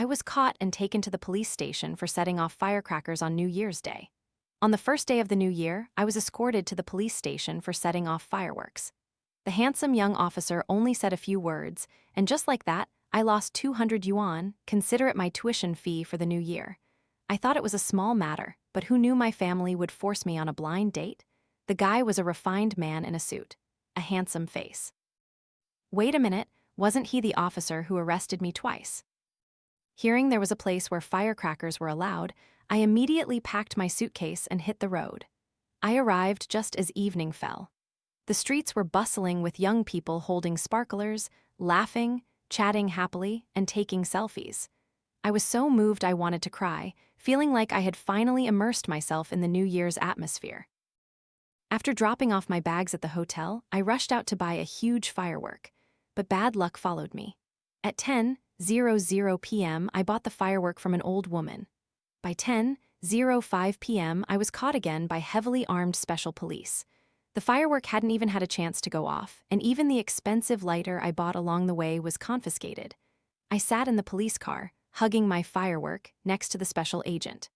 I was caught and taken to the police station for setting off firecrackers on New Year's Day. On the first day of the new year, I was escorted to the police station for setting off fireworks. The handsome young officer only said a few words, and just like that, I lost 200 yuan, consider it my tuition fee for the new year. I thought it was a small matter, but who knew my family would force me on a blind date? The guy was a refined man in a suit, a handsome face. Wait a minute, wasn't he the officer who arrested me twice? Hearing there was a place where firecrackers were allowed, I immediately packed my suitcase and hit the road. I arrived just as evening fell. The streets were bustling with young people holding sparklers, laughing, chatting happily, and taking selfies. I was so moved I wanted to cry, feeling like I had finally immersed myself in the New Year's atmosphere. After dropping off my bags at the hotel, I rushed out to buy a huge firework, but bad luck followed me. At 10:00 p.m., I bought the firework from an old woman. By 10:05 p.m., I was caught again by heavily armed special police. The firework hadn't even had a chance to go off, and even the expensive lighter I bought along the way was confiscated. I sat in the police car, hugging my firework, next to the special agent.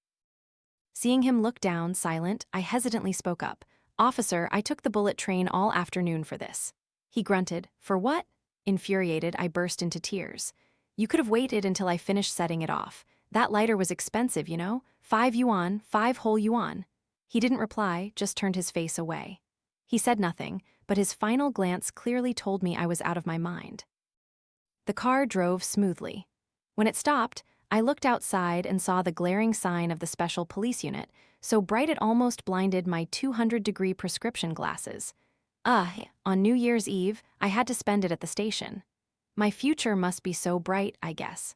Seeing him look down, silent, I hesitantly spoke up. "Officer, I took the bullet train all afternoon for this." He grunted. "For what?" Infuriated, I burst into tears. "You could have waited until I finished setting it off. That lighter was expensive, you know? 5 yuan, 5 whole yuan. He didn't reply, just turned his face away. He said nothing, but his final glance clearly told me I was out of my mind. The car drove smoothly. When it stopped, I looked outside and saw the glaring sign of the special police unit, so bright it almost blinded my 200-degree prescription glasses. On New Year's Eve, I had to spend it at the station. My future must be so bright, I guess.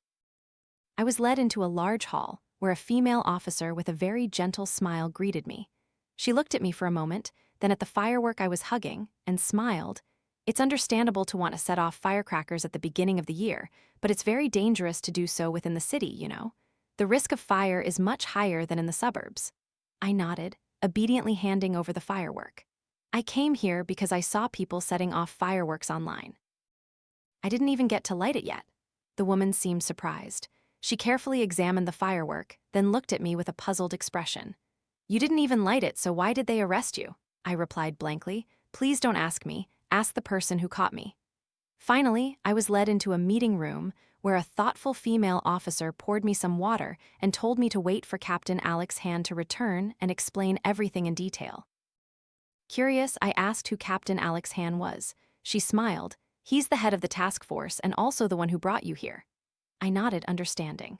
I was led into a large hall, where a female officer with a very gentle smile greeted me. She looked at me for a moment, then at the firework I was hugging, and smiled. It's understandable to want to set off firecrackers at the beginning of the year, but it's very dangerous to do so within the city, you know? The risk of fire is much higher than in the suburbs. I nodded, obediently handing over the firework. I came here because I saw people setting off fireworks online. I didn't even get to light it yet. The woman seemed surprised. She carefully examined the firework, then looked at me with a puzzled expression. "You didn't even light it, so why did they arrest you?" I replied blankly. "Please don't ask me. Ask the person who caught me." Finally, I was led into a meeting room where a thoughtful female officer poured me some water and told me to wait for Captain Alex Han to return and explain everything in detail. Curious, I asked who Captain Alex Han was. She smiled. "He's the head of the task force and also the one who brought you here." I nodded, understanding.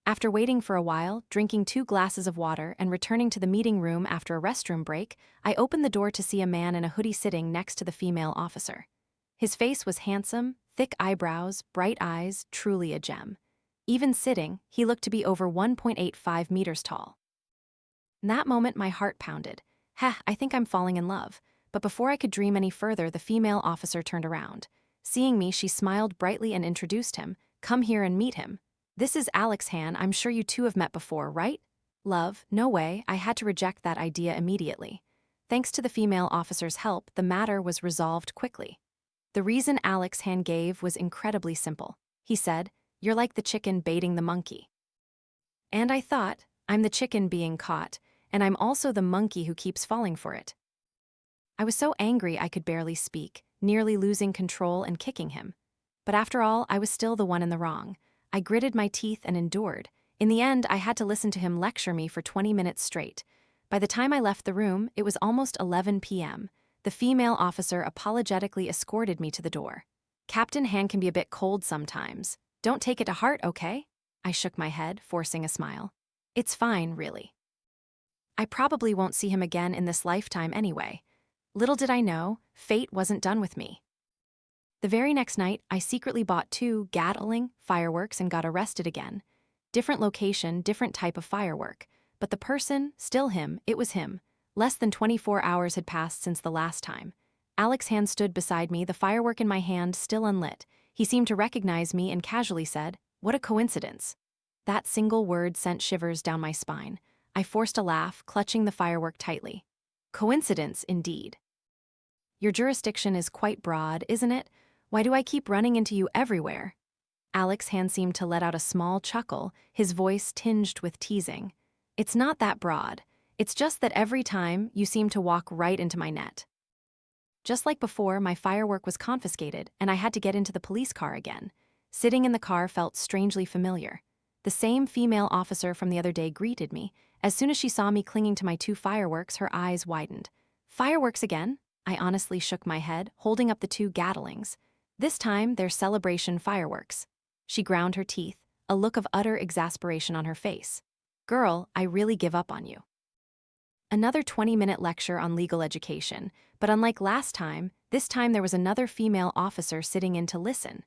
After waiting for a while, drinking 2 glasses of water and returning to the meeting room after a restroom break, I opened the door to see a man in a hoodie sitting next to the female officer. His face was handsome, thick eyebrows, bright eyes, truly a gem. Even sitting, he looked to be over 1.85 meters tall. In that moment, my heart pounded. I think I'm falling in love. But before I could dream any further, the female officer turned around. Seeing me, she smiled brightly and introduced him. "Come here and meet him. This is Alex Han. I'm sure you two have met before, right?" Love, no way. I had to reject that idea immediately. Thanks to the female officer's help, the matter was resolved quickly. The reason Alex Han gave was incredibly simple. He said, "You're like the chicken baiting the monkey." And I thought, I'm the chicken being caught, and I'm also the monkey who keeps falling for it. I was so angry I could barely speak, nearly losing control and kicking him. But after all, I was still the one in the wrong. I gritted my teeth and endured. In the end, I had to listen to him lecture me for 20 minutes straight. By the time I left the room, it was almost 11 p.m. The female officer apologetically escorted me to the door. "Captain Han can be a bit cold sometimes. Don't take it to heart, okay?" I shook my head, forcing a smile. "It's fine, really. I probably won't see him again in this lifetime anyway." Little did I know, fate wasn't done with me. The very next night, I secretly bought 2 Gatling fireworks and got arrested again. Different location, different type of firework. But the person, still him, it was him. Less than 24 hours had passed since the last time. Alex Han stood beside me, the firework in my hand still unlit. He seemed to recognize me and casually said, "What a coincidence." That single word sent shivers down my spine. I forced a laugh, clutching the firework tightly. Coincidence, indeed. Your jurisdiction is quite broad, isn't it? Why do I keep running into you everywhere? Alex's hand seemed to let out a small chuckle, his voice tinged with teasing. It's not that broad. It's just that every time, you seem to walk right into my net. Just like before, my firework was confiscated, and I had to get into the police car again. Sitting in the car felt strangely familiar. The same female officer from the other day greeted me. As soon as she saw me clinging to my 2 fireworks, her eyes widened. Fireworks again? I honestly shook my head, holding up the 2 Gatlings. This time, they're celebration fireworks. She ground her teeth, a look of utter exasperation on her face. Girl, I really give up on you. Another 20-minute lecture on legal education, but unlike last time, this time there was another female officer sitting in to listen.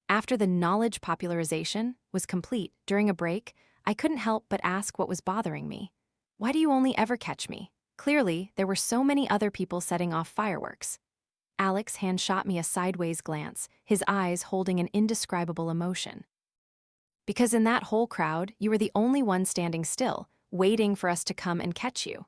After the knowledge popularization was complete, during a break, I couldn't help but ask what was bothering me. Why do you only ever catch me? Clearly, there were so many other people setting off fireworks. Alex's hand shot me a sideways glance, his eyes holding an indescribable emotion. Because in that whole crowd, you were the only one standing still, waiting for us to come and catch you.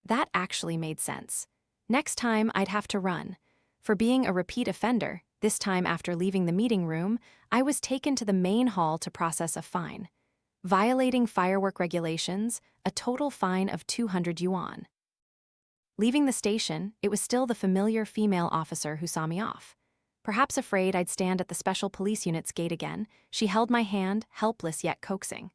That actually made sense. Next time, I'd have to run. For being a repeat offender, this time after leaving the meeting room, I was taken to the main hall to process a fine. Violating firework regulations, a total fine of 200 yuan. Leaving the station, it was still the familiar female officer who saw me off. Perhaps afraid I'd stand at the special police unit's gate again, she held my hand, helpless yet coaxing.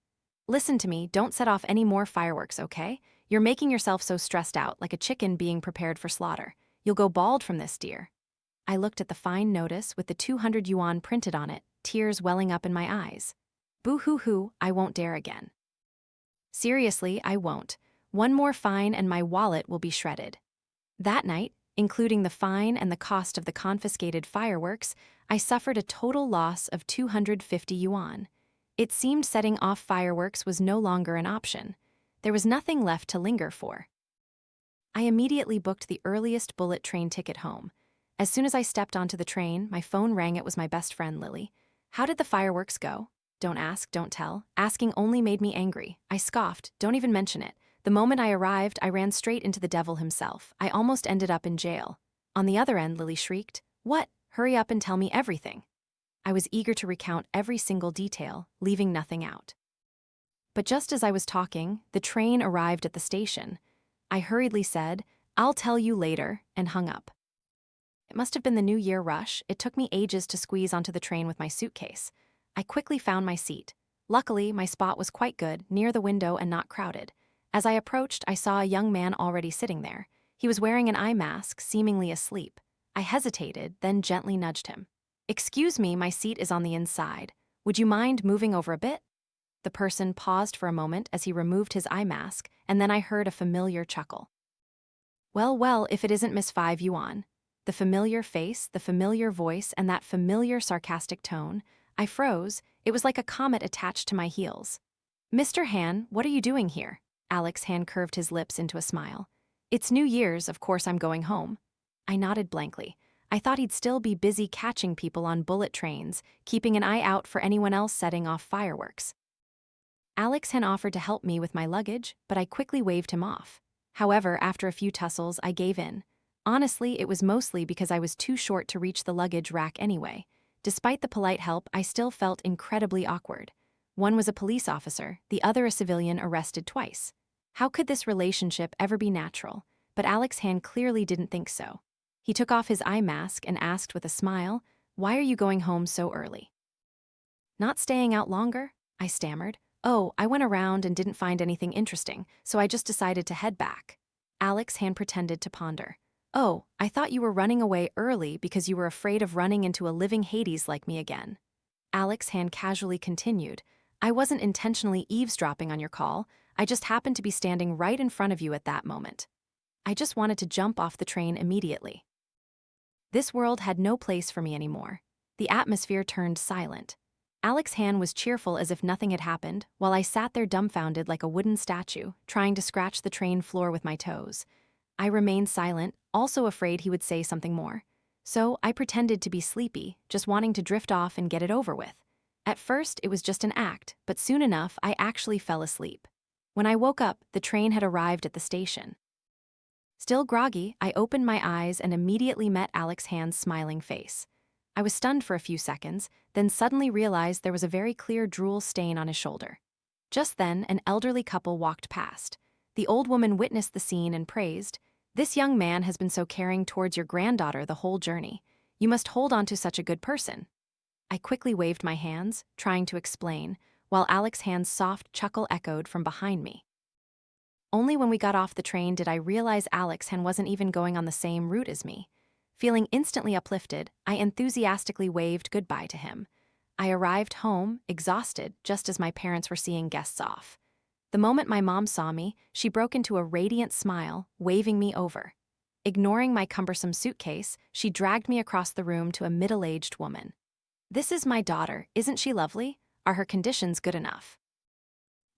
Listen to me, don't set off any more fireworks, okay? You're making yourself so stressed out, like a chicken being prepared for slaughter. You'll go bald from this, dear. I looked at the fine notice with the 200 yuan printed on it, tears welling up in my eyes. Boo-hoo-hoo, I won't dare again. Seriously, I won't. One more fine and my wallet will be shredded. That night, including the fine and the cost of the confiscated fireworks, I suffered a total loss of 250 yuan. It seemed setting off fireworks was no longer an option. There was nothing left to linger for. I immediately booked the earliest bullet train ticket home. As soon as I stepped onto the train, my phone rang. It was my best friend, Lily. How did the fireworks go? Don't ask, don't tell. Asking only made me angry. I scoffed, don't even mention it. The moment I arrived, I ran straight into the devil himself. I almost ended up in jail. On the other end, Lily shrieked, "What? Hurry up and tell me everything." I was eager to recount every single detail, leaving nothing out. But just as I was talking, the train arrived at the station. I hurriedly said, "I'll tell you later," and hung up. It must have been the New Year rush. It took me ages to squeeze onto the train with my suitcase. I quickly found my seat. Luckily, my spot was quite good, near the window and not crowded. As I approached, I saw a young man already sitting there. He was wearing an eye mask, seemingly asleep. I hesitated, then gently nudged him. "Excuse me, my seat is on the inside. Would you mind moving over a bit?" The person paused for a moment as he removed his eye mask, and then I heard a familiar chuckle. Well, well, if it isn't Miss 5 Yuan. The familiar face, the familiar voice, and that familiar sarcastic tone. I froze. It was like a comet attached to my heels. "Mr. Han, what are you doing here?" Alex's hand curved his lips into a smile. "It's New Year's, of course I'm going home." I nodded blankly. I thought he'd still be busy catching people on bullet trains, keeping an eye out for anyone else setting off fireworks. Alex had offered to help me with my luggage, but I quickly waved him off. However, after a few tussles, I gave in. Honestly, it was mostly because I was too short to reach the luggage rack anyway. Despite the polite help, I still felt incredibly awkward. One was a police officer, the other a civilian arrested twice. How could this relationship ever be natural? But Alex's hand clearly didn't think so. He took off his eye mask and asked with a smile, "Why are you going home so early?" "Not staying out longer?" I stammered. "Oh, I went around and didn't find anything interesting, so I just decided to head back." Alex's hand pretended to ponder. "Oh, I thought you were running away early because you were afraid of running into a living Hades like me again." Alex's hand casually continued, "I wasn't intentionally eavesdropping on your call. I just happened to be standing right in front of you at that moment. I just wanted to jump off the train immediately." This world had no place for me anymore. The atmosphere turned silent. Alex's hand was cheerful as if nothing had happened, while I sat there dumbfounded like a wooden statue, trying to scratch the train floor with my toes. I remained silent, also afraid he would say something more. So I pretended to be sleepy, just wanting to drift off and get it over with. At first, it was just an act, but soon enough, I actually fell asleep. When I woke up, the train had arrived at the station. Still groggy, I opened my eyes and immediately met Alex's hand's smiling face. I was stunned for a few seconds, then suddenly realized there was a very clear drool stain on his shoulder. Just then, an elderly couple walked past. The old woman witnessed the scene and praised, "This young man has been so caring towards your granddaughter the whole journey. You must hold on to such a good person." I quickly waved my hands, trying to explain, while Alex's hand's soft chuckle echoed from behind me. Only when we got off the train did I realize Alex Han wasn't even going on the same route as me. Feeling instantly uplifted, I enthusiastically waved goodbye to him. I arrived home, exhausted, just as my parents were seeing guests off. The moment my mom saw me, she broke into a radiant smile, waving me over. Ignoring my cumbersome suitcase, she dragged me across the room to a middle-aged woman. "This is my daughter, isn't she lovely? Are her conditions good enough?"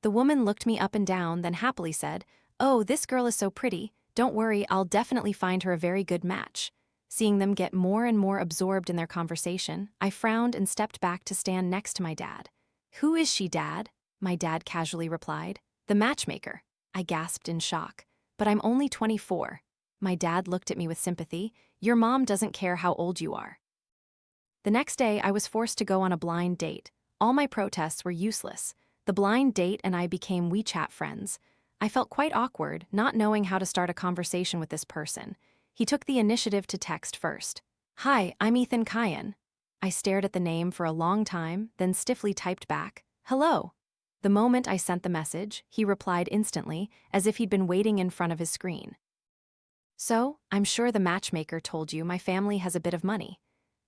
The woman looked me up and down, then happily said, "Oh, this girl is so pretty. Don't worry, I'll definitely find her a very good match." Seeing them get more and more absorbed in their conversation, I frowned and stepped back to stand next to my dad. "Who is she, Dad?" my dad casually replied. "The matchmaker." I gasped in shock. "But I'm only 24. My dad looked at me with sympathy. "Your mom doesn't care how old you are." The next day, I was forced to go on a blind date. All my protests were useless. The blind date and I became WeChat friends. I felt quite awkward, not knowing how to start a conversation with this person. He took the initiative to text first. "Hi, I'm Ethan Kyan." I stared at the name for a long time, then stiffly typed back, "Hello." The moment I sent the message, he replied instantly, as if he'd been waiting in front of his screen. "So, I'm sure the matchmaker told you my family has a bit of money.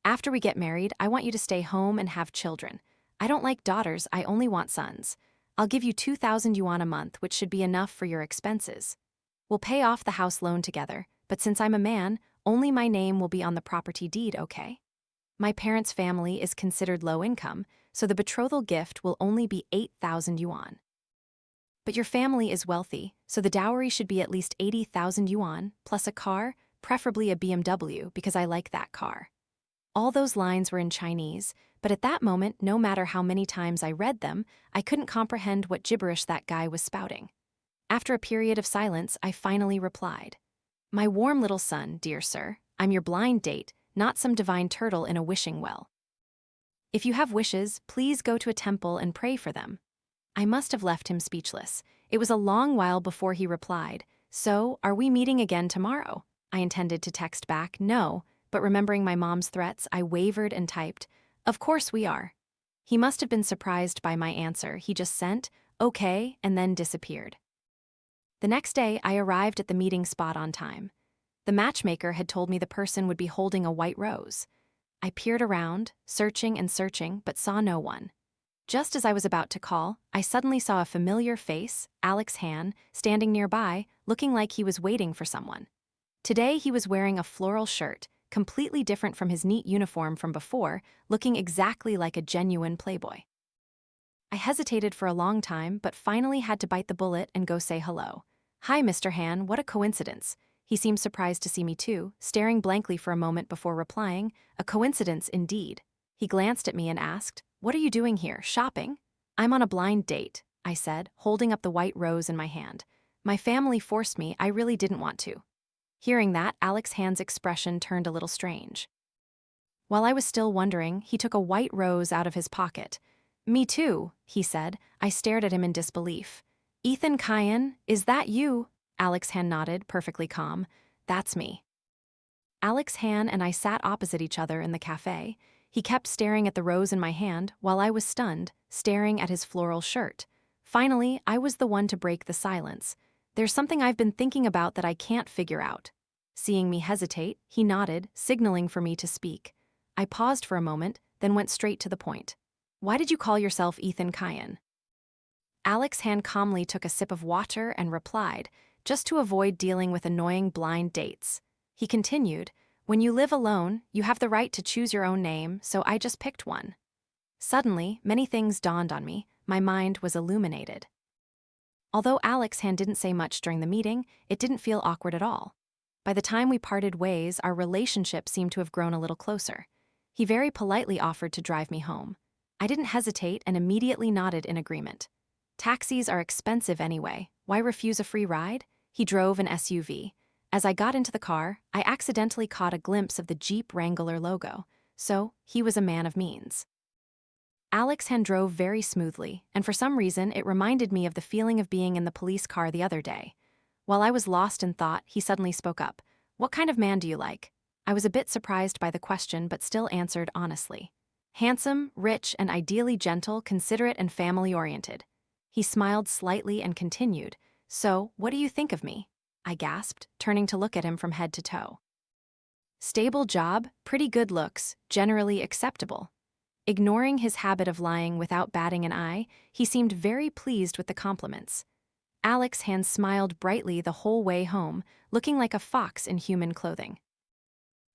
After we get married, I want you to stay home and have children. I don't like daughters, I only want sons. I'll give you 2,000 yuan a month, which should be enough for your expenses. We'll pay off the house loan together, but since I'm a man, only my name will be on the property deed, okay? My parents' family is considered low income, so the betrothal gift will only be 8,000 yuan. But your family is wealthy, so the dowry should be at least 80,000 yuan, plus a car, preferably a BMW, because I like that car." All those lines were in Chinese, but at that moment, no matter how many times I read them, I couldn't comprehend what gibberish that guy was spouting. After a period of silence, I finally replied, "My warm little son, dear sir, I'm your blind date, not some divine turtle in a wishing well. If you have wishes, please go to a temple and pray for them." I must have left him speechless. It was a long while before he replied, "So, are we meeting again tomorrow?" I intended to text back, "No," but remembering my mom's threats, I wavered and typed, "Of course we are." He must have been surprised by my answer. He just sent, "Okay," and then disappeared. The next day, I arrived at the meeting spot on time. The matchmaker had told me the person would be holding a white rose. I peered around, searching and searching, but saw no one. Just as I was about to call, I suddenly saw a familiar face, Alex Han, standing nearby, looking like he was waiting for someone. Today he was wearing a floral shirt, completely different from his neat uniform from before, looking exactly like a genuine playboy. I hesitated for a long time, but finally had to bite the bullet and go say hello. "Hi, Mr. Han, what a coincidence." He seemed surprised to see me too, staring blankly for a moment before replying, "A coincidence indeed." He glanced at me and asked, "What are you doing here, shopping?" "I'm on a blind date," I said, holding up the white rose in my hand. "My family forced me, I really didn't want to." Hearing that, Alex Han's expression turned a little strange. While I was still wondering, he took a white rose out of his pocket. "Me too," he said. I stared at him in disbelief. "Ethan Kyan, is that you?" Alex Han nodded, perfectly calm. "That's me." Alex Han and I sat opposite each other in the cafe. He kept staring at the rose in my hand, while I was stunned, staring at his floral shirt. Finally, I was the one to break the silence. "There's something I've been thinking about that I can't figure out." Seeing me hesitate, he nodded, signaling for me to speak. I paused for a moment, then went straight to the point. "Why did you call yourself Ethan Kyan?" Alex Han calmly took a sip of water and replied, "Just to avoid dealing with annoying blind dates." He continued, "When you live alone, you have the right to choose your own name, so I just picked one." Suddenly, many things dawned on me. My mind was illuminated. Although Alex Han didn't say much during the meeting, it didn't feel awkward at all. By the time we parted ways, our relationship seemed to have grown a little closer. He very politely offered to drive me home. I didn't hesitate and immediately nodded in agreement. Taxis are expensive anyway. Why refuse a free ride? He drove an SUV. As I got into the car, I accidentally caught a glimpse of the Jeep Wrangler logo. so he was a man of means. Alex Han drove very smoothly, and for some reason it reminded me of the feeling of being in the police car the other day. While I was lost in thought, he suddenly spoke up. "What kind of man do you like?" I was a bit surprised by the question but still answered honestly. "Handsome, rich, and ideally gentle, considerate, and family-oriented." He smiled slightly and continued, "So, what do you think of me?" I gasped, turning to look at him from head to toe. "Stable job, pretty good looks, generally acceptable." Ignoring his habit of lying without batting an eye, he seemed very pleased with the compliments. Alex Han smiled brightly the whole way home, looking like a fox in human clothing.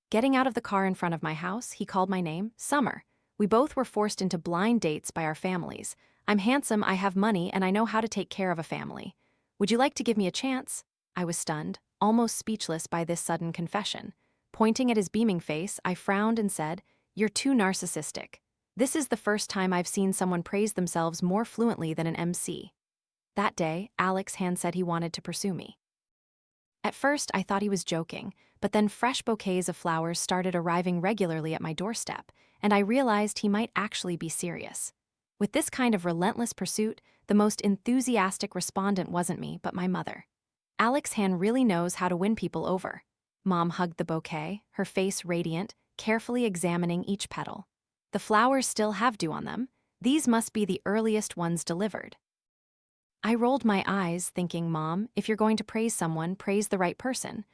Getting out of the car in front of my house, he called my name, Summer. We both were forced into blind dates by our families. I'm handsome, I have money, and I know how to take care of a family. Would you like to give me a chance? I was stunned, almost speechless by this sudden confession. Pointing at his beaming face, I frowned and said, "You're too narcissistic." This is the first time I've seen someone praise themselves more fluently than an MC. That day, Alex Han said he wanted to pursue me. At first, I thought he was joking, but then fresh bouquets of flowers started arriving regularly at my doorstep, and I realized he might actually be serious. With this kind of relentless pursuit, the most enthusiastic respondent wasn't me, but my mother. Alex Han really knows how to win people over. Mom hugged the bouquet, her face radiant, carefully examining each petal. The flowers still have dew on them. These must be the earliest ones delivered. I rolled my eyes, thinking, Mom, if you're going to praise someone, praise the right person.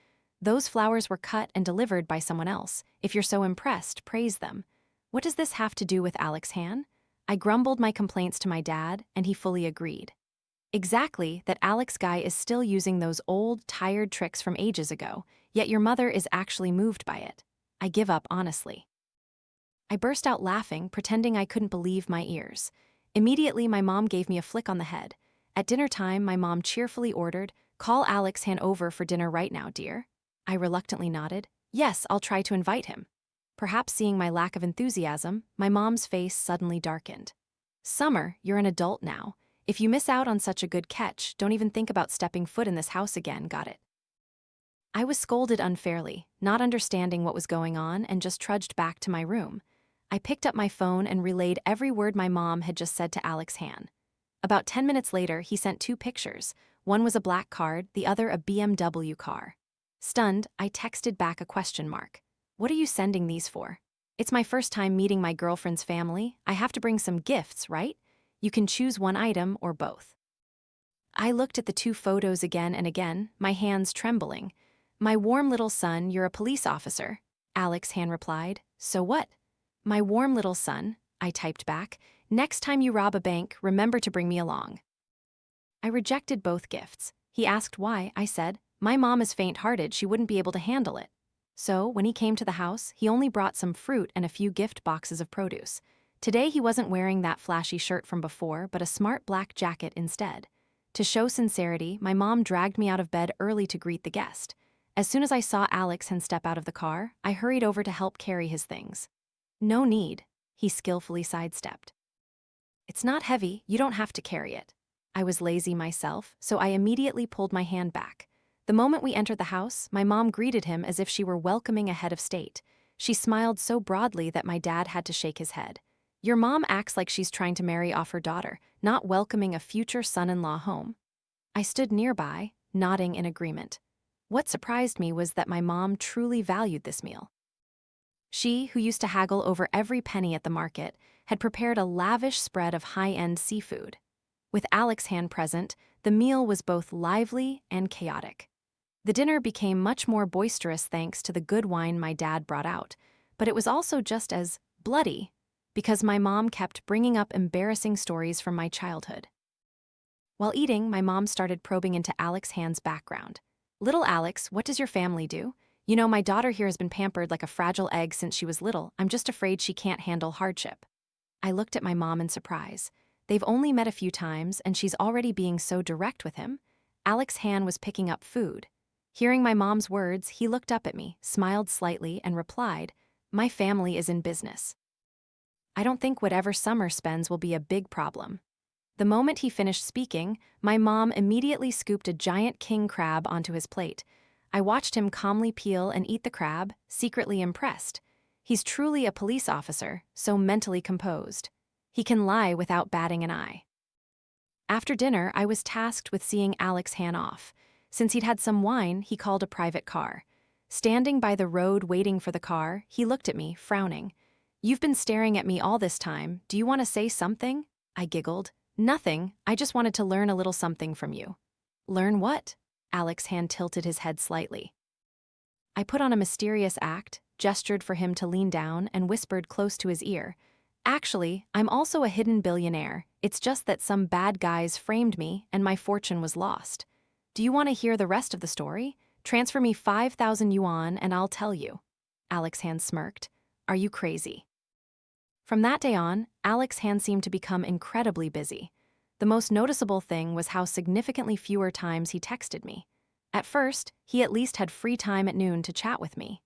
Those flowers were cut and delivered by someone else. If you're so impressed, praise them. What does this have to do with Alex Han? I grumbled my complaints to my dad, and he fully agreed. Exactly, that Alex guy is still using those old, tired tricks from ages ago, yet your mother is actually moved by it. I give up, honestly. I burst out laughing, pretending I couldn't believe my ears. Immediately, my mom gave me a flick on the head. At dinner time, my mom cheerfully ordered, "Call Alex Han over for dinner right now, dear." I reluctantly nodded. "Yes, I'll try to invite him." Perhaps seeing my lack of enthusiasm, my mom's face suddenly darkened. "Summer, you're an adult now. If you miss out on such a good catch, don't even think about stepping foot in this house again, got it?" I was scolded unfairly, not understanding what was going on, and just trudged back to my room. I picked up my phone and relayed every word my mom had just said to Alex Han. About 10 minutes later, he sent 2 pictures. One was a black card, the other a BMW car. Stunned, I texted back a question mark. "What are you sending these for?" "It's my first time meeting my girlfriend's family. I have to bring some gifts, right? You can choose one item or both." I looked at the 2 photos again and again, my hands trembling. "My warm little son, you're a police officer," Alex Han replied. "So what?" "My warm little son," I typed back. "Next time you rob a bank, remember to bring me along." I rejected both gifts. He asked why. I said, "My mom is faint-hearted, she wouldn't be able to handle it." So, when he came to the house, he only brought some fruit and a few gift boxes of produce. Today he wasn't wearing that flashy shirt from before, but a smart black jacket instead. To show sincerity, my mom dragged me out of bed early to greet the guest. As soon as I saw Alex Han step out of the car, I hurried over to help carry his things. "No need," he skillfully sidestepped. "It's not heavy, you don't have to carry it." I was lazy myself, so I immediately pulled my hand back. The moment we entered the house, my mom greeted him as if she were welcoming a head of state. She smiled so broadly that my dad had to shake his head. "Your mom acts like she's trying to marry off her daughter, not welcoming a future son-in-law home." I stood nearby, nodding in agreement. What surprised me was that my mom truly valued this meal. She, who used to haggle over every penny at the market, had prepared a lavish spread of high-end seafood. With Alex Han present, the meal was both lively and chaotic. The dinner became much more boisterous thanks to the good wine my dad brought out, but it was also just as bloody, because my mom kept bringing up embarrassing stories from my childhood. While eating, my mom started probing into Alex Han's background. "Little Alex, what does your family do? You know, my daughter here has been pampered like a fragile egg since she was little. I'm just afraid she can't handle hardship." I looked at my mom in surprise. They've only met a few times, and she's already being so direct with him. Alex Han was picking up food. Hearing my mom's words, he looked up at me, smiled slightly, and replied, "My family is in business. I don't think whatever Summer spends will be a big problem." The moment he finished speaking, my mom immediately scooped a giant king crab onto his plate. I watched him calmly peel and eat the crab, secretly impressed. He's truly a police officer, so mentally composed. He can lie without batting an eye. After dinner, I was tasked with seeing Alex Han off. Since he'd had some wine, he called a private car. Standing by the road waiting for the car, he looked at me, frowning. "You've been staring at me all this time. Do you want to say something?" I giggled. "Nothing. I just wanted to learn a little something from you." "Learn what?" Alex Han tilted his head slightly. I put on a mysterious act, gestured for him to lean down, and whispered close to his ear. "Actually, I'm also a hidden billionaire. It's just that some bad guys framed me and my fortune was lost. Do you want to hear the rest of the story? Transfer me 5,000 yuan and I'll tell you." Alex Han smirked. "Are you crazy?" From that day on, Alex Han seemed to become incredibly busy. The most noticeable thing was how significantly fewer times he texted me. At first, he at least had free time at noon to chat with me.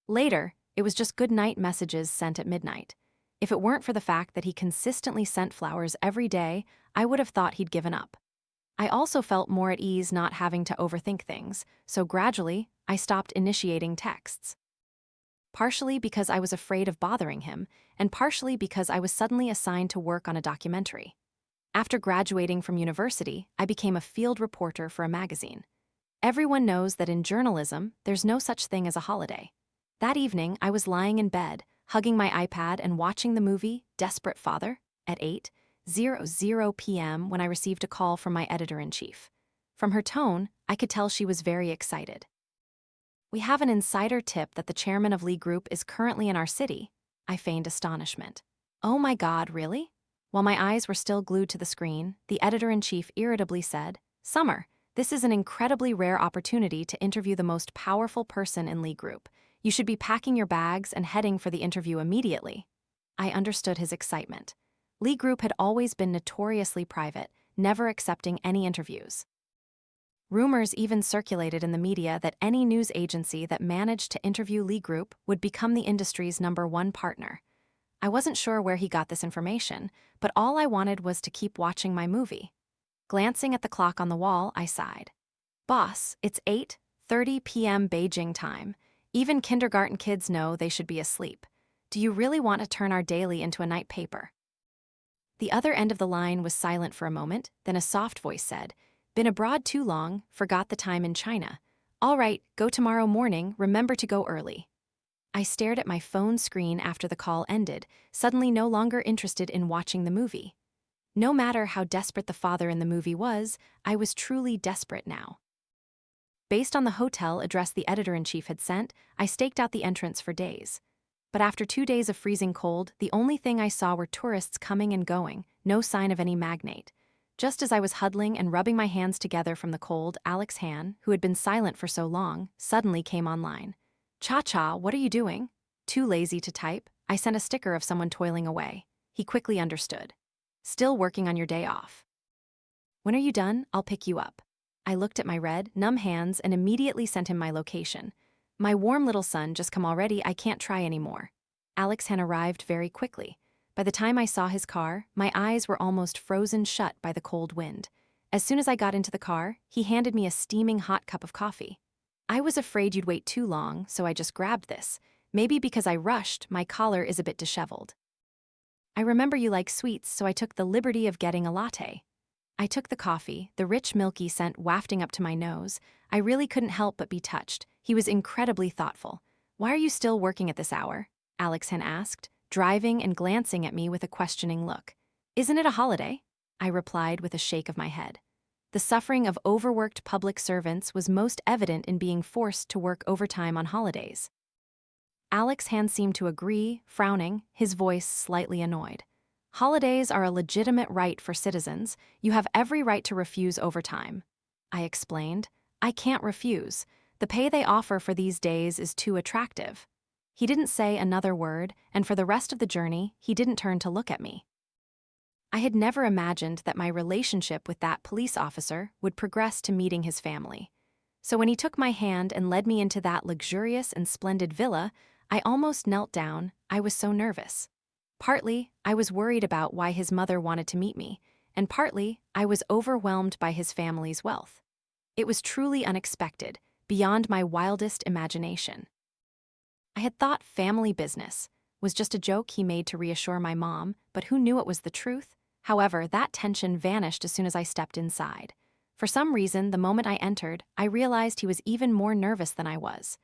Later, it was just good-night messages sent at midnight. If it weren't for the fact that he consistently sent flowers every day, I would have thought he'd given up. I also felt more at ease not having to overthink things, so gradually, I stopped initiating texts. Partially because I was afraid of bothering him, and partially because I was suddenly assigned to work on a documentary. After graduating from university, I became a field reporter for a magazine. Everyone knows that in journalism, there's no such thing as a holiday. That evening, I was lying in bed, hugging my iPad and watching the movie Desperate Father at 8:00 p.m. when I received a call from my editor-in-chief. From her tone, I could tell she was very excited. "We have an insider tip that the chairman of Lee Group is currently in our city." I feigned astonishment. "Oh my God, really?" While my eyes were still glued to the screen, the editor-in-chief irritably said, "Summer, this is an incredibly rare opportunity to interview the most powerful person in Lee Group. You should be packing your bags and heading for the interview immediately." I understood his excitement. Lee Group had always been notoriously private, never accepting any interviews. Rumors even circulated in the media that any news agency that managed to interview Lee Group would become the industry's #1 partner. I wasn't sure where he got this information, but all I wanted was to keep watching my movie. Glancing at the clock on the wall, I sighed. "Boss, it's 8:30 p.m. Beijing time. Even kindergarten kids know they should be asleep. Do you really want to turn our daily into a night paper?" The other end of the line was silent for a moment, then a soft voice said, "Been abroad too long, forgot the time in China. All right, go tomorrow morning, remember to go early." I stared at my phone screen after the call ended, suddenly no longer interested in watching the movie. No matter how desperate the father in the movie was, I was truly desperate now. Based on the hotel address the editor-in-chief had sent, I staked out the entrance for days. But after 2 days of freezing cold, the only thing I saw were tourists coming and going, no sign of any magnate. Just as I was huddling and rubbing my hands together from the cold, Alex Han, who had been silent for so long, suddenly came online. "Cha-cha, what are you doing?" Too lazy to type, I sent a sticker of someone toiling away. He quickly understood. "Still working on your day off. When are you done? I'll pick you up." I looked at my red, numb hands and immediately sent him my location. "My warm little son just come already, I can't try anymore." Alex Han arrived very quickly. By the time I saw his car, my eyes were almost frozen shut by the cold wind. As soon as I got into the car, he handed me a steaming hot cup of coffee. "I was afraid you'd wait too long, so I just grabbed this. Maybe because I rushed, my collar is a bit disheveled. I remember you like sweets, so I took the liberty of getting a latte." I took the coffee, the rich milky scent wafting up to my nose. I really couldn't help but be touched. He was incredibly thoughtful. "Why are you still working at this hour?" Alex Han asked, driving and glancing at me with a questioning look. "Isn't it a holiday?" I replied with a shake of my head. The suffering of overworked public servants was most evident in being forced to work overtime on holidays. Alex Han seemed to agree, frowning, his voice slightly annoyed. "Holidays are a legitimate right for citizens. You have every right to refuse overtime." I explained. "I can't refuse. The pay they offer for these days is too attractive." He didn't say another word, and for the rest of the journey, he didn't turn to look at me. I had never imagined that my relationship with that police officer would progress to meeting his family. So when he took my hand and led me into that luxurious and splendid villa, I almost knelt down. I was so nervous. Partly, I was worried about why his mother wanted to meet me, and partly, I was overwhelmed by his family's wealth. It was truly unexpected, beyond my wildest imagination. I had thought family business was just a joke he made to reassure my mom, but who knew it was the truth? However, that tension vanished as soon as I stepped inside. For some reason, the moment I entered, I realized he was even more nervous than I was.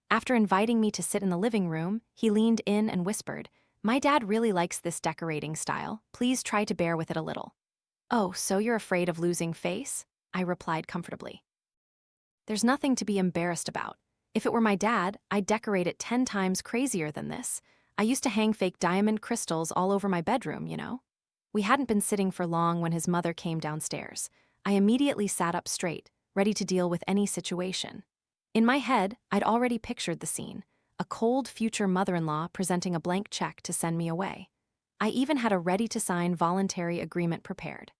After inviting me to sit in the living room, he leaned in and whispered, "My dad really likes this decorating style. Please try to bear with it a little." "Oh, so you're afraid of losing face?" I replied comfortably. "There's nothing to be embarrassed about. If it were my dad, I'd decorate it 10 times crazier than this. I used to hang fake diamond crystals all over my bedroom, you know?" We hadn't been sitting for long when his mother came downstairs. I immediately sat up straight, ready to deal with any situation. In my head, I'd already pictured the scene, a cold future mother-in-law presenting a blank check to send me away. I even had a ready-to-sign voluntary agreement prepared.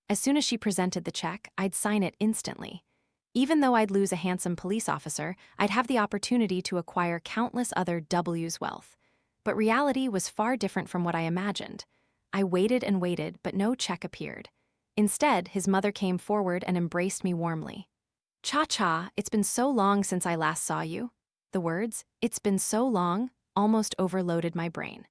As soon as she presented the check, I'd sign it instantly. Even though I'd lose a handsome police officer, I'd have the opportunity to acquire countless other W's wealth. But reality was far different from what I imagined. I waited and waited, but no check appeared. Instead, his mother came forward and embraced me warmly. "Cha-cha, it's been so long since I last saw you." The words, "it's been so long," almost overloaded my brain.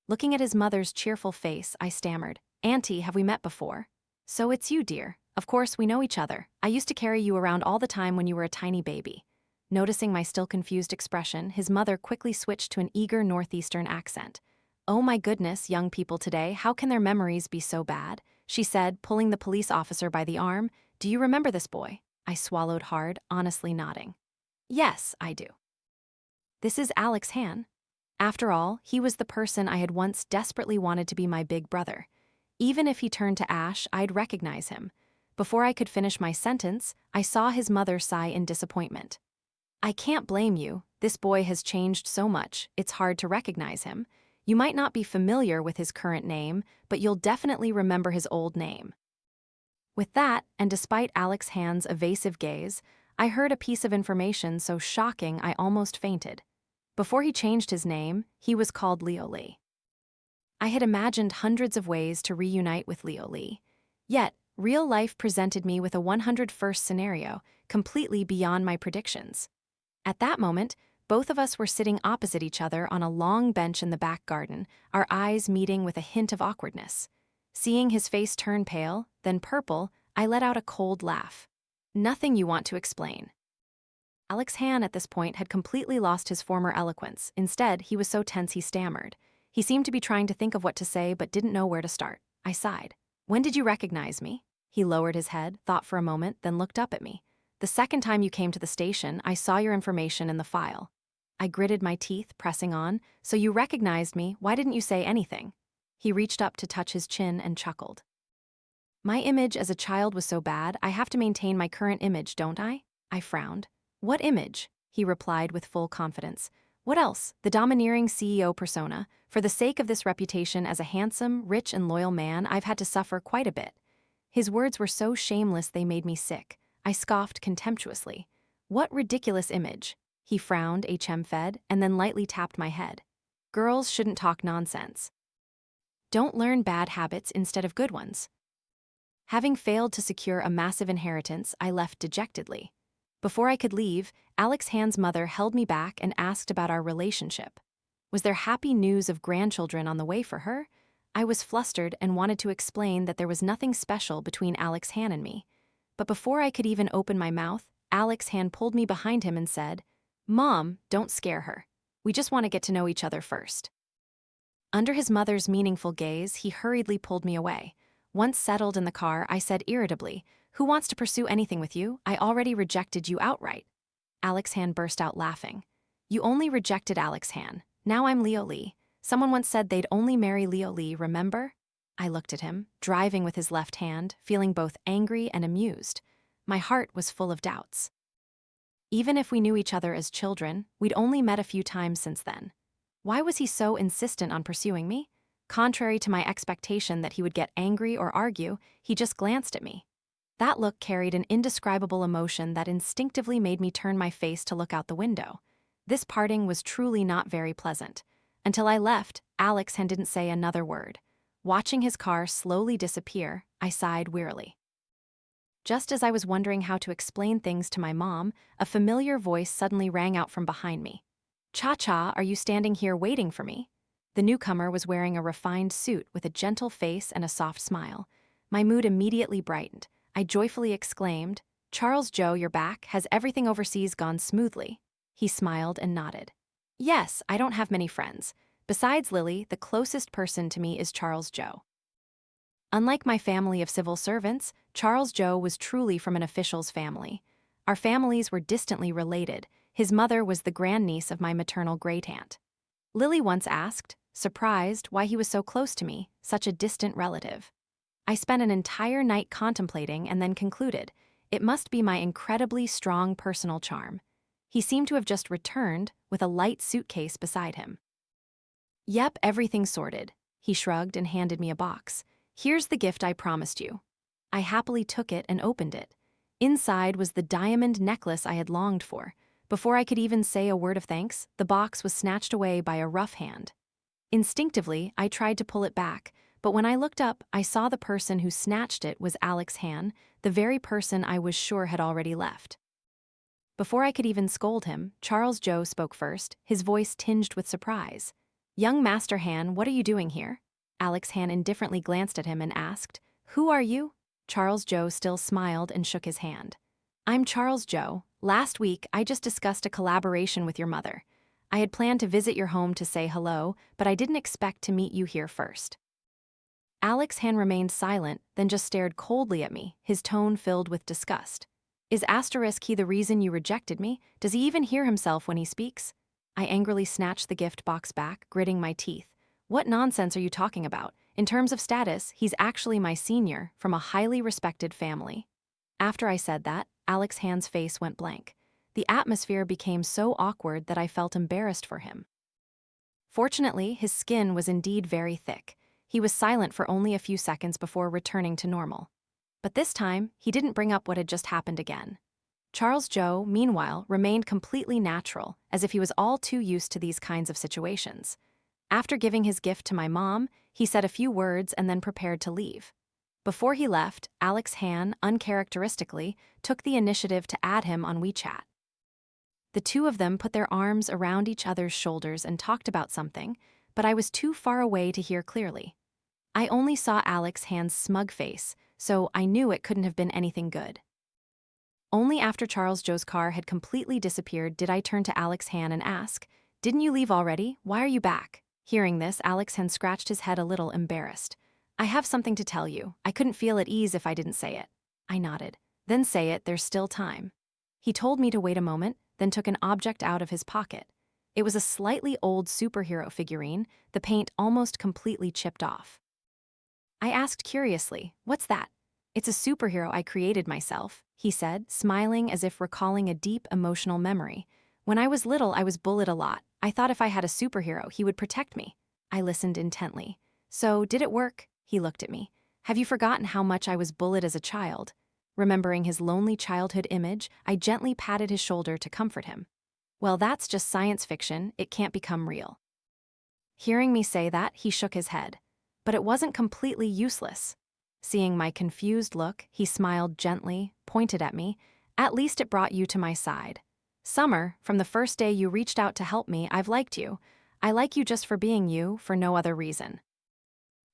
Looking at his mother's cheerful face, I stammered, "Auntie, have we met before?" "So it's you, dear. Of course, we know each other. I used to carry you around all the time when you were a tiny baby." Noticing my still confused expression, his mother quickly switched to an eager northeastern accent. "Oh my goodness, young people today, how can their memories be so bad?" she said, pulling the police officer by the arm. "Do you remember this boy?" I swallowed hard, honestly nodding. "Yes, I do. This is Alex Han." After all, he was the person I had once desperately wanted to be my big brother. Even if he turned to ash, I'd recognize him. Before I could finish my sentence, I saw his mother sigh in disappointment. "I can't blame you. This boy has changed so much, it's hard to recognize him. You might not be familiar with his current name, but you'll definitely remember his old name." With that, and despite Alex Han's evasive gaze, I heard a piece of information so shocking I almost fainted. Before he changed his name, he was called Leo Lee. I had imagined hundreds of ways to reunite with Leo Lee. Yet, real life presented me with a 101st scenario, completely beyond my predictions. At that moment, both of us were sitting opposite each other on a long bench in the back garden, our eyes meeting with a hint of awkwardness. Seeing his face turn pale, then purple, I let out a cold laugh. "Nothing you want to explain." Alex Han at this point had completely lost his former eloquence. Instead, he was so tense he stammered. He seemed to be trying to think of what to say but didn't know where to start. I sighed. "When did you recognize me?" He lowered his head, thought for a moment, then looked up at me. "The second time you came to the station, I saw your information in the file." I gritted my teeth, pressing on. "So you recognized me, why didn't you say anything?" He reached up to touch his chin and chuckled. "My image as a child was so bad, I have to maintain my current image, don't I?" I frowned. "What image?" He replied with full confidence. "What else? The domineering CEO persona. For the sake of this reputation as a handsome, rich, and loyal man, I've had to suffer quite a bit." His words were so shameless they made me sick. I scoffed contemptuously. "What ridiculous image?" He frowned, HM-fed, and then lightly tapped my head. "Girls shouldn't talk nonsense. Don't learn bad habits instead of good ones." Having failed to secure a massive inheritance, I left dejectedly. Before I could leave, Alex Han's mother held me back and asked about our relationship. Was there happy news of grandchildren on the way for her? I was flustered and wanted to explain that there was nothing special between Alex Han and me. But before I could even open my mouth, Alex Han pulled me behind him and said, "Mom, don't scare her. We just want to get to know each other first." Under his mother's meaningful gaze, he hurriedly pulled me away. Once settled in the car, I said irritably, "Who wants to pursue anything with you? I already rejected you outright." Alex Han burst out laughing. "You only rejected Alex Han. Now I'm Leo Lee. Someone once said they'd only marry Leo Lee, remember?" I looked at him, driving with his left hand, feeling both angry and amused. My heart was full of doubts. Even if we knew each other as children, we'd only met a few times since then. Why was he so insistent on pursuing me? Contrary to my expectation that he would get angry or argue, he just glanced at me. That look carried an indescribable emotion that instinctively made me turn my face to look out the window. This parting was truly not very pleasant. Until I left, Alex Han didn't say another word. Watching his car slowly disappear, I sighed wearily. Just as I was wondering how to explain things to my mom, a familiar voice suddenly rang out from behind me. Cha-cha, are you standing here waiting for me? The newcomer was wearing a refined suit with a gentle face and a soft smile. My mood immediately brightened. I joyfully exclaimed, Charles Joe, you're back. Has everything overseas gone smoothly? He smiled and nodded. Yes, I don't have many friends. Besides Lily, the closest person to me is Charles Joe. Unlike my family of civil servants, Charles Joe was truly from an official's family. Our families were distantly related. His mother was the grandniece of my maternal great-aunt. Lily once asked, surprised, why he was so close to me, such a distant relative. I spent an entire night contemplating and then concluded, it must be my incredibly strong personal charm. He seemed to have just returned, with a light suitcase beside him. Yep, everything's sorted. He shrugged and handed me a box. Here's the gift I promised you. I happily took it and opened it. Inside was the diamond necklace I had longed for. Before I could even say a word of thanks, the box was snatched away by a rough hand. Instinctively, I tried to pull it back, but when I looked up, I saw the person who snatched it was Alex Han, the very person I was sure had already left. Before I could even scold him, Charles Joe spoke first, his voice tinged with surprise. Young Master Han, what are you doing here? Alex Han indifferently glanced at him and asked, Who are you? Charles Joe still smiled and shook his hand. I'm Charles Joe. Last week, I just discussed a collaboration with your mother. I had planned to visit your home to say hello, but I didn't expect to meet you here first. Alex Han remained silent, then just stared coldly at me, his tone filled with disgust. Is he the reason you rejected me? Does he even hear himself when he speaks? I angrily snatched the gift box back, gritting my teeth. What nonsense are you talking about? In terms of status, he's actually my senior, from a highly respected family. After I said that, Alex Han's face went blank. The atmosphere became so awkward that I felt embarrassed for him. Fortunately, his skin was indeed very thick. He was silent for only a few seconds before returning to normal. But this time, he didn't bring up what had just happened again. Charles Joe, meanwhile, remained completely natural, as if he was all too used to these kinds of situations. After giving his gift to my mom, he said a few words and then prepared to leave. Before he left, Alex Han, uncharacteristically, took the initiative to add him on WeChat. The two of them put their arms around each other's shoulders and talked about something, but I was too far away to hear clearly. I only saw Alex Han's smug face, so I knew it couldn't have been anything good. Only after Charles Joe's car had completely disappeared did I turn to Alex Han and ask, Didn't you leave already? Why are you back? Hearing this, Alex Han scratched his head a little embarrassed. I have something to tell you. I couldn't feel at ease if I didn't say it. I nodded. Then say it, there's still time. He told me to wait a moment, then took an object out of his pocket. It was a slightly old superhero figurine, the paint almost completely chipped off. I asked curiously, What's that? It's a superhero I created myself, he said, smiling as if recalling a deep emotional memory. When I was little, I was bullied a lot. I thought if I had a superhero, he would protect me. I listened intently. So, did it work? He looked at me. Have you forgotten how much I was bullied as a child? Remembering his lonely childhood image, I gently patted his shoulder to comfort him. Well, that's just science fiction. It can't become real. Hearing me say that, he shook his head. But it wasn't completely useless. Seeing my confused look, he smiled gently, pointed at me. At least it brought you to my side. Summer, from the first day you reached out to help me, I've liked you. I like you just for being you, for no other reason.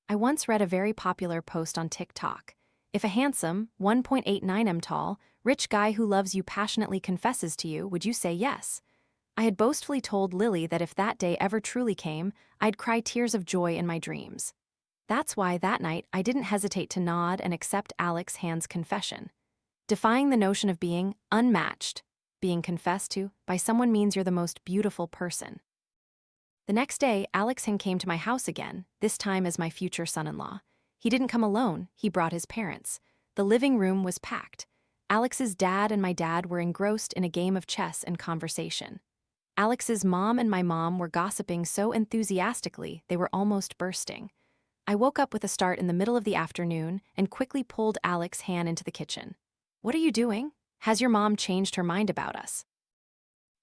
I once read a very popular post on TikTok. If a handsome, 1.89 tall, rich guy who loves you passionately confesses to you, would you say yes? I had boastfully told Lily that if that day ever truly came, I'd cry tears of joy in my dreams. That's why that night I didn't hesitate to nod and accept Alex Han's confession. Defying the notion of being unmatched, being confessed to by someone means you're the most beautiful person. The next day, Alex Han came to my house again, this time as my future son-in-law. He didn't come alone, he brought his parents. The living room was packed. Alex's dad and my dad were engrossed in a game of chess and conversation. Alex's mom and my mom were gossiping so enthusiastically they were almost bursting. I woke up with a start in the middle of the afternoon and quickly pulled Alex Han into the kitchen. What are you doing? Has your mom changed her mind about us?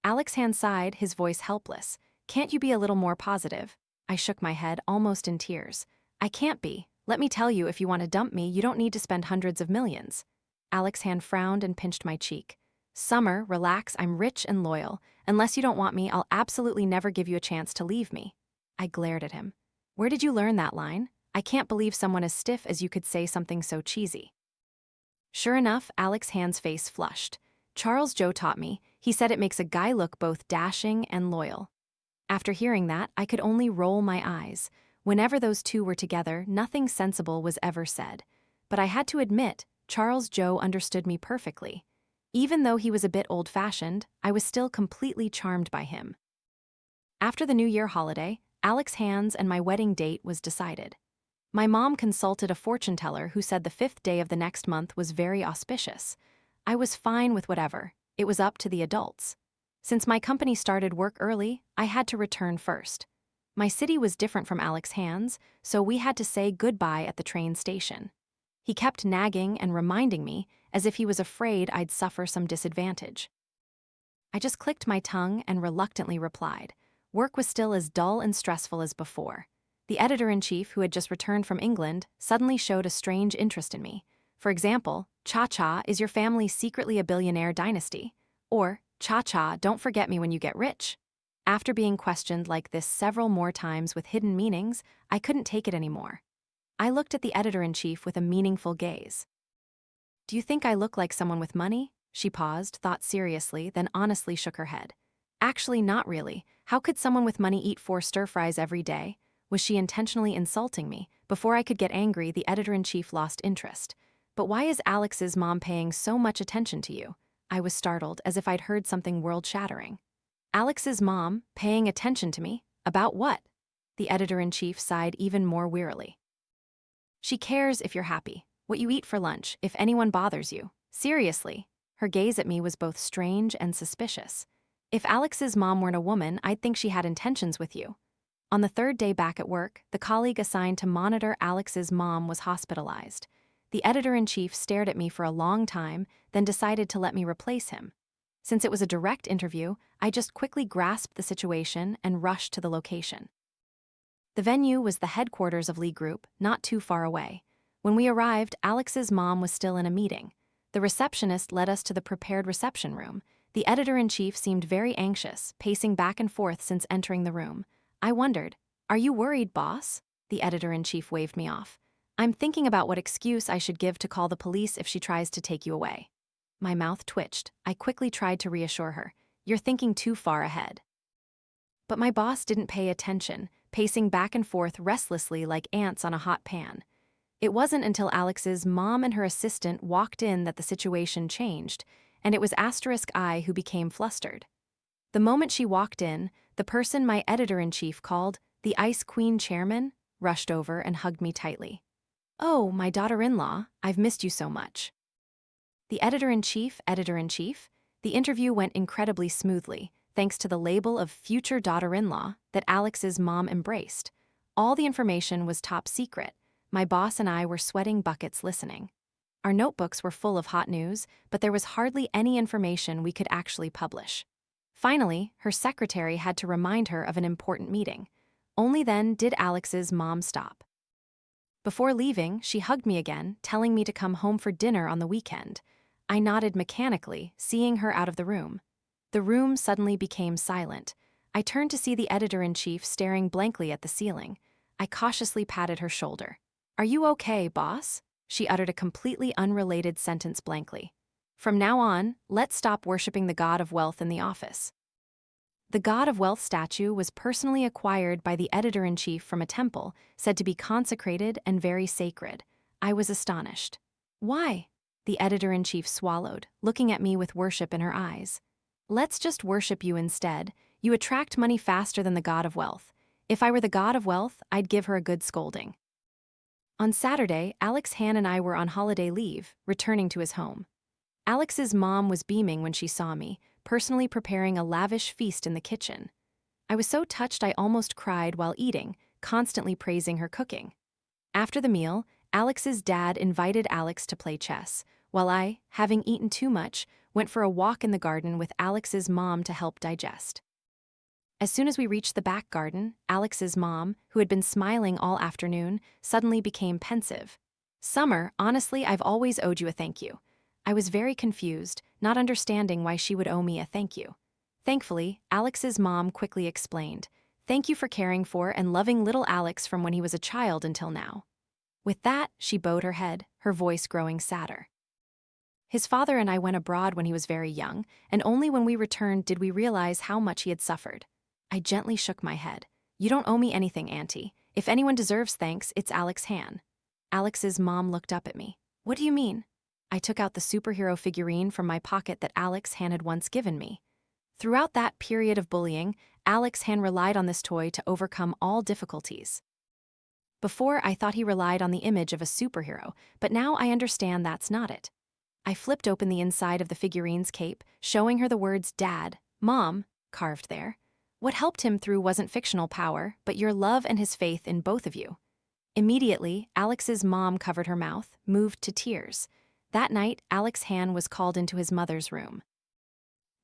Alex Han sighed, his voice helpless. Can't you be a little more positive? I shook my head, almost in tears. I can't be. Let me tell you, if you want to dump me, you don't need to spend hundreds of millions. Alex Han frowned and pinched my cheek. Summer, relax, I'm rich and loyal. Unless you don't want me, I'll absolutely never give you a chance to leave me. I glared at him. Where did you learn that line? I can't believe someone as stiff as you could say something so cheesy. Sure enough, Alex's hands face flushed. Charles Joe taught me. He said it makes a guy look both dashing and loyal. After hearing that, I could only roll my eyes. Whenever those two were together, nothing sensible was ever said. But I had to admit, Charles Joe understood me perfectly. Even though he was a bit old-fashioned, I was still completely charmed by him. After the New Year holiday, Alex's hands and my wedding date was decided. My mom consulted a fortune teller who said the 5th day of the next month was very auspicious. I was fine with whatever. It was up to the adults. Since my company started work early, I had to return first. My city was different from Alex's hands, so we had to say goodbye at the train station. He kept nagging and reminding me, as if he was afraid I'd suffer some disadvantage. I just clicked my tongue and reluctantly replied. Work was still as dull and stressful as before. The editor-in-chief, who had just returned from England, suddenly showed a strange interest in me. For example, Cha-Cha, is your family secretly a billionaire dynasty? Or, Cha-Cha, don't forget me when you get rich. After being questioned like this several more times with hidden meanings, I couldn't take it anymore. I looked at the editor-in-chief with a meaningful gaze. Do you think I look like someone with money? She paused, thought seriously, then honestly shook her head. Actually, not really. How could someone with money eat 4 stir-fries every day? Was she intentionally insulting me? Before I could get angry, the editor-in-chief lost interest. But why is Alex's mom paying so much attention to you? I was startled, as if I'd heard something world-shattering. Alex's mom, paying attention to me? About what? The editor-in-chief sighed even more wearily. She cares if you're happy, what you eat for lunch, if anyone bothers you. Seriously. Her gaze at me was both strange and suspicious. If Alex's mom weren't a woman, I'd think she had intentions with you. On the 3rd day back at work, the colleague assigned to monitor Alex's mom was hospitalized. The editor-in-chief stared at me for a long time, then decided to let me replace him. Since it was a direct interview, I just quickly grasped the situation and rushed to the location. The venue was the headquarters of Lee Group, not too far away. When we arrived, Alex's mom was still in a meeting. The receptionist led us to the prepared reception room. The editor-in-chief seemed very anxious, pacing back and forth since entering the room. I wondered, "Are you worried, boss?" The editor-in-chief waved me off. "I'm thinking about what excuse I should give to call the police if she tries to take you away." My mouth twitched. I quickly tried to reassure her. "You're thinking too far ahead." But my boss didn't pay attention, pacing back and forth restlessly like ants on a hot pan. It wasn't until Alex's mom and her assistant walked in that the situation changed, and it was *I who became flustered. The moment she walked in, the person my editor-in-chief called the Ice Queen chairman rushed over and hugged me tightly. "Oh, my daughter-in-law, I've missed you so much." The editor-in-chief, the interview went incredibly smoothly, thanks to the label of future daughter-in-law that Alex's mom embraced. All the information was top secret. My boss and I were sweating buckets listening. Our notebooks were full of hot news, but there was hardly any information we could actually publish. Finally, her secretary had to remind her of an important meeting. Only then did Alex's mom stop. Before leaving, she hugged me again, telling me to come home for dinner on the weekend. I nodded mechanically, seeing her out of the room. The room suddenly became silent. I turned to see the editor-in-chief staring blankly at the ceiling. I cautiously patted her shoulder. "Are you okay, boss?" She uttered a completely unrelated sentence blankly. "From now on, let's stop worshiping the god of wealth in the office." The god of wealth statue was personally acquired by the editor-in-chief from a temple, said to be consecrated and very sacred. I was astonished. "Why?" The editor-in-chief swallowed, looking at me with worship in her eyes. "Let's just worship you instead. You attract money faster than the god of wealth. If I were the god of wealth, I'd give her a good scolding." On Saturday, Alex Han and I were on holiday leave, returning to his home. Alex's mom was beaming when she saw me, personally preparing a lavish feast in the kitchen. I was so touched I almost cried while eating, constantly praising her cooking. After the meal, Alex's dad invited Alex to play chess, while I, having eaten too much, went for a walk in the garden with Alex's mom to help digest. As soon as we reached the back garden, Alex's mom, who had been smiling all afternoon, suddenly became pensive. "Summer, honestly, I've always owed you a thank you. I was very confused, not understanding why she would owe me a thank you. Thankfully, Alex's mom quickly explained, "Thank you for caring for and loving little Alex from when he was a child until now." With that, she bowed her head, her voice growing sadder. His father and I went abroad when he was very young, and only when we returned did we realize how much he had suffered. I gently shook my head. "You don't owe me anything, Auntie. If anyone deserves thanks, it's Alex Han." Alex's mom looked up at me. "What do you mean?" I took out the superhero figurine from my pocket that Alex Han had once given me. Throughout that period of bullying, Alex Han relied on this toy to overcome all difficulties. Before, I thought he relied on the image of a superhero, but now I understand that's not it. I flipped open the inside of the figurine's cape, showing her the words "Dad," "Mom," carved there. What helped him through wasn't fictional power, but your love and his faith in both of you. Immediately, Alex's mom covered her mouth, moved to tears. That night, Alex Han was called into his mother's room.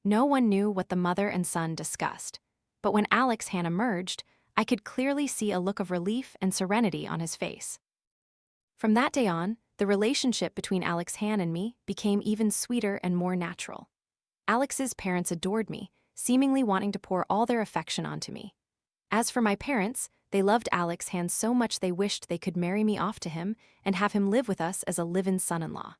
No one knew what the mother and son discussed, but when Alex Han emerged, I could clearly see a look of relief and serenity on his face. From that day on, the relationship between Alex Han and me became even sweeter and more natural. Alex's parents adored me, seemingly wanting to pour all their affection onto me. As for my parents, they loved Alex Han so much they wished they could marry me off to him and have him live with us as a live-in son-in-law.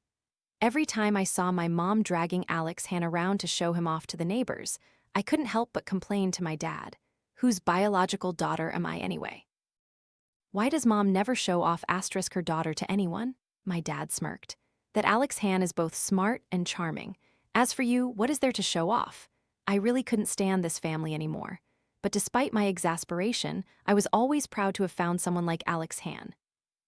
Every time I saw my mom dragging Alex Han around to show him off to the neighbors, I couldn't help but complain to my dad. Whose biological daughter am I anyway? Why does mom never show off her daughter to anyone? My dad smirked. That Alex Han is both smart and charming. As for you, what is there to show off? I really couldn't stand this family anymore. But despite my exasperation, I was always proud to have found someone like Alex Han.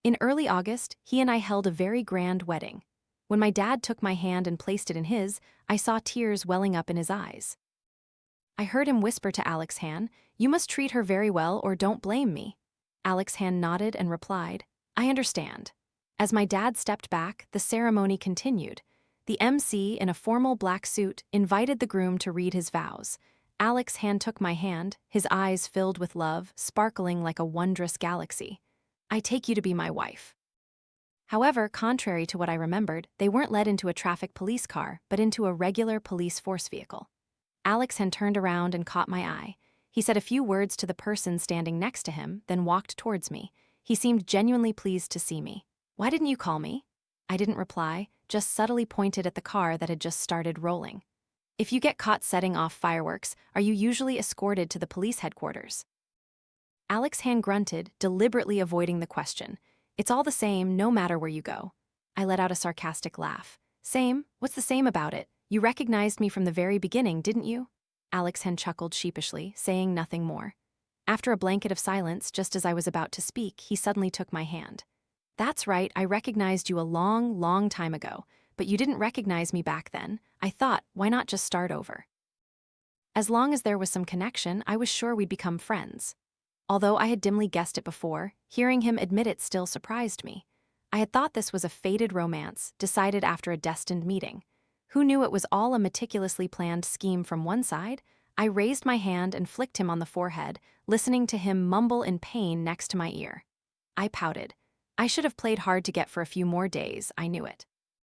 In early August, he and I held a very grand wedding. When my dad took my hand and placed it in his, I saw tears welling up in his eyes. I heard him whisper to Alex Han, "You must treat her very well or don't blame me." Alex Han nodded and replied, "I understand." As my dad stepped back, the ceremony continued. The MC, in a formal black suit, invited the groom to read his vows. Alex Han took my hand, his eyes filled with love, sparkling like a wondrous galaxy. "I take you to be my wife." However, contrary to what I remembered, they weren't led into a traffic police car, but into a regular police force vehicle. Alex Han turned around and caught my eye. He said a few words to the person standing next to him, then walked towards me. He seemed genuinely pleased to see me. "Why didn't you call me?" I didn't reply, just subtly pointed at the car that had just started rolling. "If you get caught setting off fireworks, are you usually escorted to the police headquarters?" Alex Han grunted, deliberately avoiding the question. "It's all the same, no matter where you go." I let out a sarcastic laugh. "Same? What's the same about it? You recognized me from the very beginning, didn't you?" Alex Han chuckled sheepishly, saying nothing more. After a blanket of silence, just as I was about to speak, he suddenly took my hand. "That's right, I recognized you a long, long time ago, but you didn't recognize me back then. I thought, why not just start over?" As long as there was some connection, I was sure we'd become friends. Although I had dimly guessed it before, hearing him admit it still surprised me. I had thought this was a fated romance, decided after a destined meeting. Who knew it was all a meticulously planned scheme from one side? I raised my hand and flicked him on the forehead, listening to him mumble in pain next to my ear. I pouted. I should have played hard to get for a few more days, I knew it.